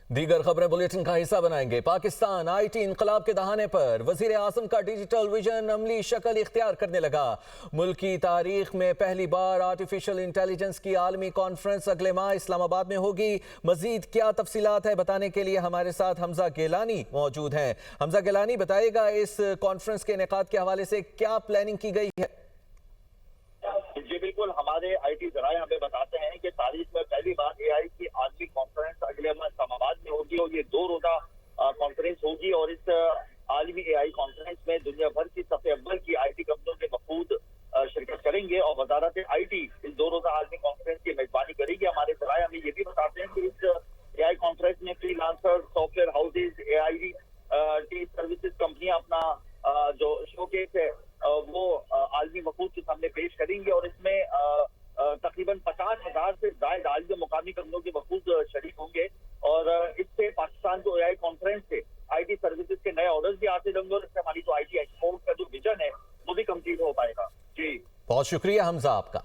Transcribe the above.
दीगर खबरें बुलेटिन का हिस्सा बनाएंगे। पाकिस्तान IT इनकलाब के दहाने पर वजीर आजम का डिजिटल विजन अमली शक्ल इख्तियार करने लगा। मुल्क की तारीख में पहली बार आर्टिफिशियल इंटेलिजेंस की आलमी कॉन्फ्रेंस अगले माह इस्लामाबाद में होगी। मजीद क्या तफसीलात है बताने के लिए हमारे साथ हमजा गिलानी मौजूद हैं। हमजा गिलानी, बताइएगा इस कॉन्फ्रेंस के इनेकाद के हवाले से क्या प्लानिंग की गई है? जी बिल्कुल, हमारे IT जराए हमें बताते हैं कि तारीख में पहली बार AI की आलमी कॉन्फ्रेंस अगले माह इस्लामाबाद में होगी और ये 2 रोजा कॉन्फ्रेंस होगी। और इस आलमी AI कॉन्फ्रेंस में दुनिया भर की सबसे अव्वल की IT कंपनियों के वफूद शिरकत करेंगे और वजारत IT इस 2 रोजा आलमी कॉन्फ्रेंस की मेजबानी करेगी। हमारे जराए हमें ये भी बताते हैं कि इस AI कॉन्फ्रेंस में freelancer, software houses, AI services कंपनियां अपना जो शोकेस है वो आलमी वफूद के सामने पेश करेंगे और इसमें तकरीबन 50,000 से ज्यादा आलमी मुकामी कंपनियों के वफूद शरीक होंगे। और इससे पाकिस्तान को AI कॉन्फ्रेंस से IT सर्विसेज के नए ऑर्डर्स भी हासिल होंगे और इससे हमारी जो IT एक्सपोर्ट का जो विजन है वो भी कंप्लीट हो पाएगा। जी बहुत शुक्रिया हमजा आपका।